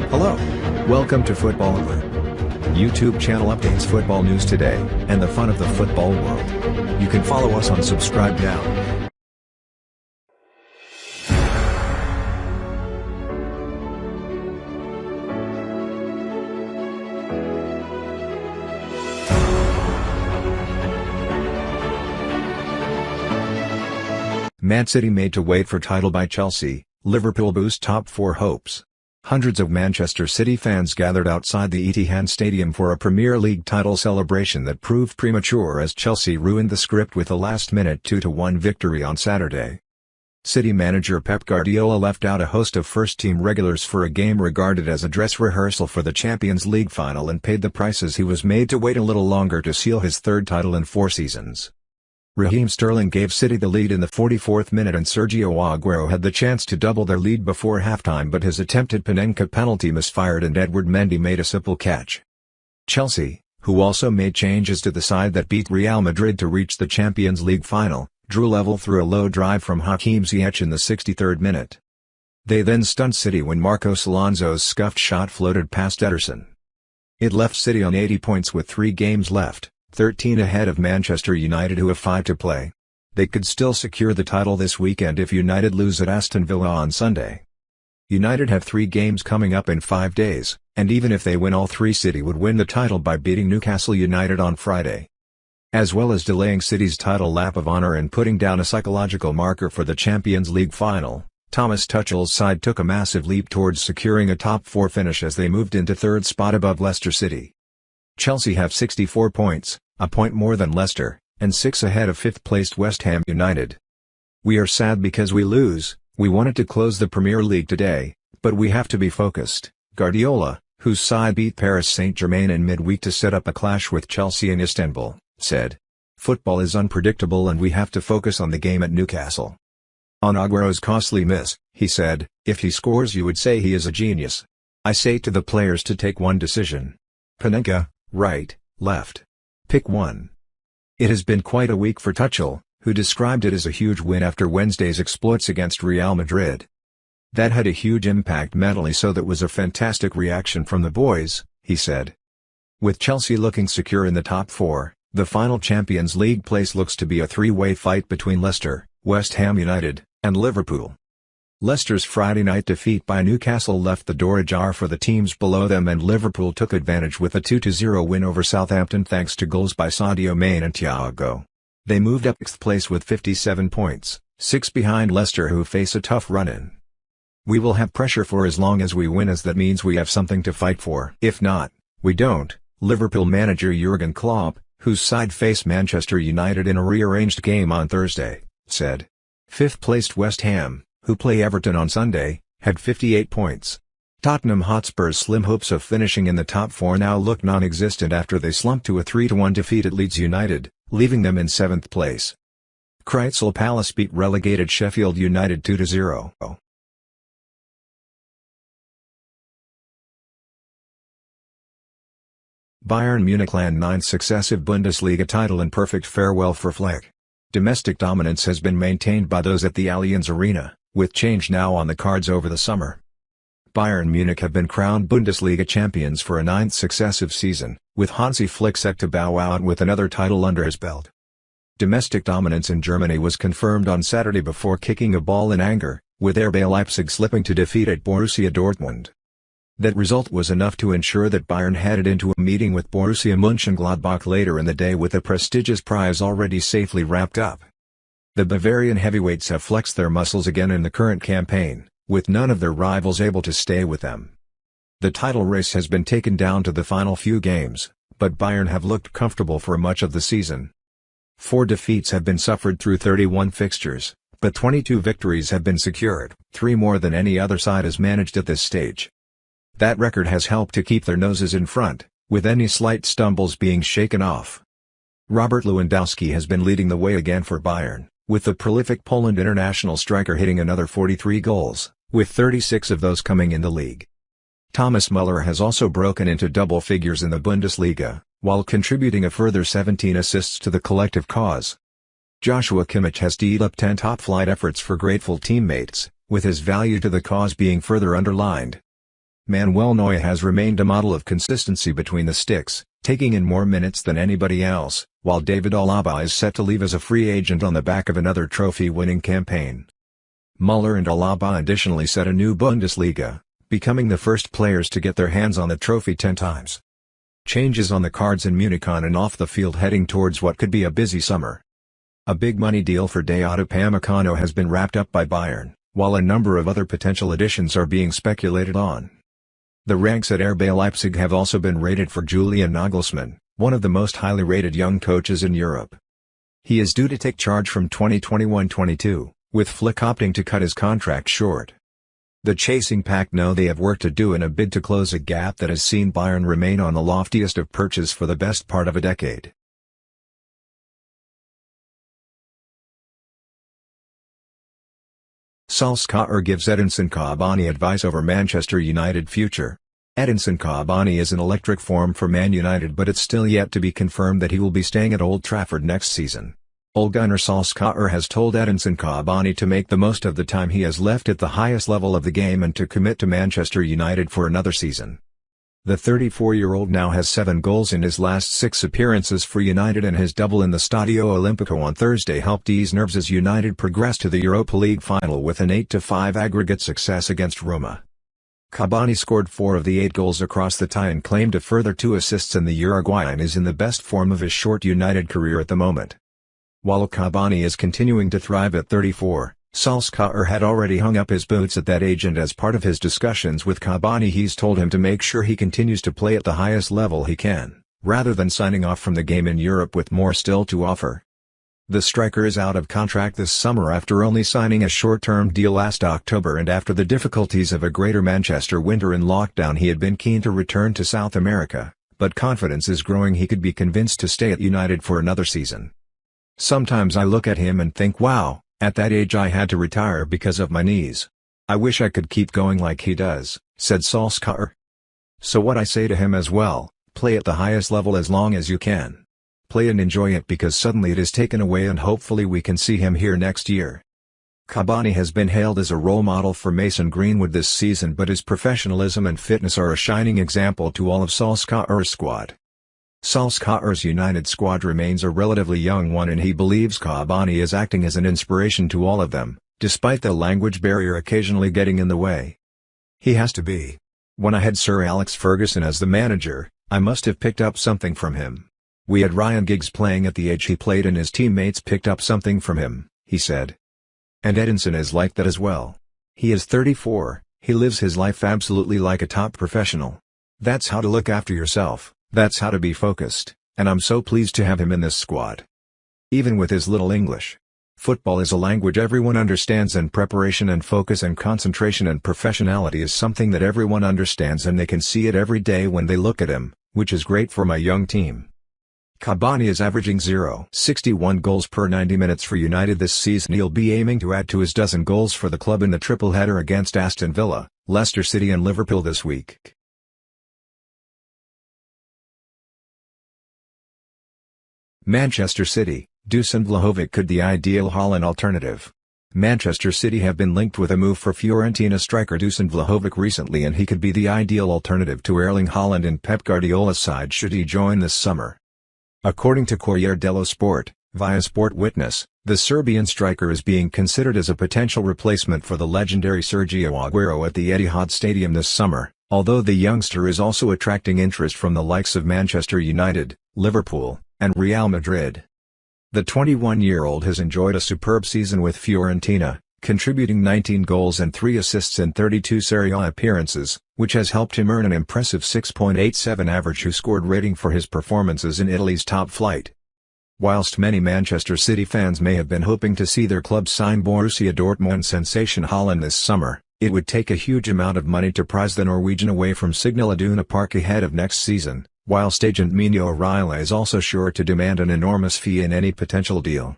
Hello. Welcome to Football Alert. YouTube channel updates football news today, and the fun of the football world. You can follow us on Subscribe Now. Man City made to wait for title by Chelsea, Liverpool boost top 4 hopes. Hundreds of Manchester City fans gathered outside the Etihad Stadium for a Premier League title celebration that proved premature as Chelsea ruined the script with a last-minute 2-1 victory on Saturday. City manager Pep Guardiola left out a host of first-team regulars for a game regarded as a dress rehearsal for the Champions League final and paid the price as he was made to wait a little longer to seal his third title in 4 seasons. Raheem Sterling gave City the lead in the 44th minute and Sergio Aguero had the chance to double their lead before halftime, but his attempted Panenka penalty misfired and Edward Mendy made a simple catch. Chelsea, who also made changes to the side that beat Real Madrid to reach the Champions League final, drew level through a low drive from Hakim Ziyech in the 63rd minute. They then stunned City when Marcos Alonso's scuffed shot floated past Ederson. It left City on 80 points with 3 games left, 13 ahead of Manchester United who have 5 to play. They could still secure the title this weekend if United lose at Aston Villa on Sunday. United have 3 games coming up in 5 days, and even if they win all 3, City would win the title by beating Newcastle United on Friday. As well as delaying City's title lap of honour and putting down a psychological marker for the Champions League final, Thomas Tuchel's side took a massive leap towards securing a top 4 finish as they moved into 3rd spot above Leicester City. Chelsea have 64 points, a point more than Leicester, and 6 ahead of 5th-placed West Ham United. "We are sad because we lose, we wanted to close the Premier League today, but we have to be focused," Guardiola, whose side beat Paris Saint-Germain in midweek to set up a clash with Chelsea in Istanbul, said. "Football is unpredictable and we have to focus on the game at Newcastle." On Aguero's costly miss, he said, "If he scores you would say he is a genius. I say to the players to take one decision. Panenka, right, left. Pick one." It has been quite a week for Tuchel, who described it as a huge win after Wednesday's exploits against Real Madrid. "That had a huge impact mentally, so that was a fantastic reaction from the boys," he said. With Chelsea looking secure in the top 4, the final Champions League place looks to be a 3-way fight between Leicester, West Ham United, and Liverpool. Leicester's Friday night defeat by Newcastle left the door ajar for the teams below them, and Liverpool took advantage with a 2-0 win over Southampton thanks to goals by Sadio Mane and Thiago. They moved up 6th place with 57 points, 6 behind Leicester who face a tough run-in. "We will have pressure for as long as we win, as that means we have something to fight for. If not, we don't," Liverpool manager Jurgen Klopp, whose side faced Manchester United in a rearranged game on Thursday, said. 5th-placed West Ham, who play Everton on Sunday, had 58 points. Tottenham Hotspur's slim hopes of finishing in the top 4 now look non-existent after they slumped to a 3-1 defeat at Leeds United, leaving them in 7th place. Crystal Palace beat relegated Sheffield United 2-0. Bayern Munich land 9th successive Bundesliga title in perfect farewell for Flick. Domestic dominance has been maintained by those at the Allianz Arena, with change now on the cards over the summer. Bayern Munich have been crowned Bundesliga champions for a 9th successive season, with Hansi Flick set to bow out with another title under his belt. Domestic dominance in Germany was confirmed on Saturday before kicking a ball in anger, with RB Leipzig slipping to defeat at Borussia Dortmund. That result was enough to ensure that Bayern headed into a meeting with Borussia Mönchengladbach later in the day with the prestigious prize already safely wrapped up. The Bavarian heavyweights have flexed their muscles again in the current campaign, with none of their rivals able to stay with them. The title race has been taken down to the final few games, but Bayern have looked comfortable for much of the season. 4 defeats have been suffered through 31 fixtures, but 22 victories have been secured, 3 more than any other side has managed at this stage. That record has helped to keep their noses in front, with any slight stumbles being shaken off. Robert Lewandowski has been leading the way again for Bayern, with the prolific Poland international striker hitting another 43 goals, with 36 of those coming in the league. Thomas Müller has also broken into double figures in the Bundesliga, while contributing a further 17 assists to the collective cause. Joshua Kimmich has teed up 10 top-flight efforts for grateful teammates, with his value to the cause being further underlined. Manuel Neuer has remained a model of consistency between the sticks, taking in more minutes than anybody else, while David Alaba is set to leave as a free agent on the back of another trophy-winning campaign. Müller and Alaba additionally set a new Bundesliga, becoming the first players to get their hands on the trophy 10 times. Changes on the cards in Munich on and off the field heading towards what could be a busy summer. A big money deal for Dayot Upamecano has been wrapped up by Bayern, while a number of other potential additions are being speculated on. The ranks at RB Leipzig have also been raided for Julian Nagelsmann, one of the most highly rated young coaches in Europe. He is due to take charge from 2021-22, with Flick opting to cut his contract short. The chasing pack know they have work to do in a bid to close a gap that has seen Bayern remain on the loftiest of perches for the best part of a decade. Salskar gives Edinson Cavani advice over Manchester United future. Edinson Cavani is in electric form for Man United, but it's still yet to be confirmed that he will be staying at Old Trafford next season. Ole Gunnar Solskjaer has told Edinson Cavani to make the most of the time he has left at the highest level of the game and to commit to Manchester United for another season. The 34-year-old now has 7 goals in his last 6 appearances for United, and his double in the Stadio Olimpico on Thursday helped ease nerves as United progressed to the Europa League final with an 8-5 aggregate success against Roma. Cavani scored 4 of the 8 goals across the tie and claimed a further 2 assists, and the Uruguayan is in the best form of his short United career at the moment. While Cavani is continuing to thrive at 34, Salskar had already hung up his boots at that age, and as part of his discussions with Cavani he's told him to make sure he continues to play at the highest level he can, rather than signing off from the game in Europe with more still to offer. The striker is out of contract this summer after only signing a short-term deal last October, and after the difficulties of a Greater Manchester winter in lockdown he had been keen to return to South America, but confidence is growing he could be convinced to stay at United for another season. "Sometimes I look at him and think, wow, at that age I had to retire because of my knees. I wish I could keep going like he does," said Salskar. "So what I say to him as well, play at the highest level as long as you can. Play and enjoy it, because suddenly it is taken away, and hopefully we can see him here next year." Cavani has been hailed as a role model for Mason Greenwood this season, but his professionalism and fitness are a shining example to all of Solskjaer's squad. Solskjaer's United squad remains a relatively young one, and he believes Cavani is acting as an inspiration to all of them, despite the language barrier occasionally getting in the way. "He has to be. When I had Sir Alex Ferguson as the manager, I must have picked up something from him. We had Ryan Giggs playing at the age he played, and his teammates picked up something from him," he said. And Edinson is like that as well. He is 34, he lives his life absolutely like a top professional. That's how to look after yourself. That's how to be focused, and I'm so pleased to have him in this squad. Even with his little English. Football is a language everyone understands, and preparation and focus and concentration and professionality is something that everyone understands, and they can see it every day when they look at him, which is great for my young team. Cavani is averaging 0.61 goals per 90 minutes for United this season. He'll be aiming to add to his dozen goals for the club in the triple header against Aston Villa, Leicester City and Liverpool this week. Manchester City, Dusan Vlahovic could the ideal Haaland alternative. Manchester City have been linked with a move for Fiorentina striker Dusan Vlahovic recently, and he could be the ideal alternative to Erling Haaland in Pep Guardiola's side should he join this summer. According to Corriere dello Sport, via Sport Witness, the Serbian striker is being considered as a potential replacement for the legendary Sergio Aguero at the Etihad Stadium this summer, although the youngster is also attracting interest from the likes of Manchester United, Liverpool, and Real Madrid. The 21-year-old has enjoyed a superb season with Fiorentina, contributing 19 goals and 3 assists in 32 Serie A appearances, which has helped him earn an impressive 6.87 average scored rating for his performances in Italy's top flight. Whilst many Manchester City fans may have been hoping to see their club sign Borussia Dortmund sensation Haaland this summer, it would take a huge amount of money to prize the Norwegian away from Signal Iduna Park ahead of next season, whilst agent Mino Raiola is also sure to demand an enormous fee in any potential deal.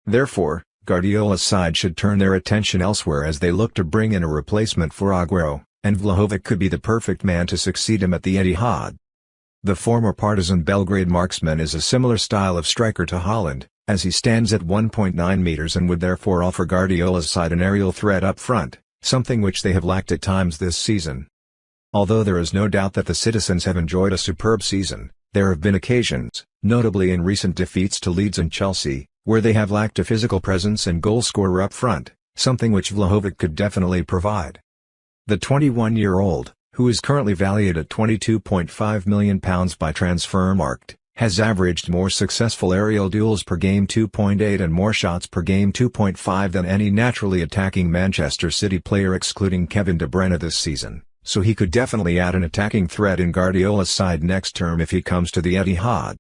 Therefore, Guardiola's side should turn their attention elsewhere as they look to bring in a replacement for Aguero, and Vlahovic could be the perfect man to succeed him at the Etihad. The former Partizan Belgrade marksman is a similar style of striker to Haaland, as he stands at 1.9 meters and would therefore offer Guardiola's side an aerial threat up front, something which they have lacked at times this season. Although there is no doubt that the citizens have enjoyed a superb season, there have been occasions, notably in recent defeats to Leeds and Chelsea, where they have lacked a physical presence and goal-scorer up front, something which Vlahovic could definitely provide. The 21-year-old, who is currently valued at £22.5 million by Transfermarkt, has averaged more successful aerial duels per game 2.8 and more shots per game 2.5 than any naturally attacking Manchester City player excluding Kevin De Bruyne this season, so he could definitely add an attacking threat in Guardiola's side next term if he comes to the Etihad.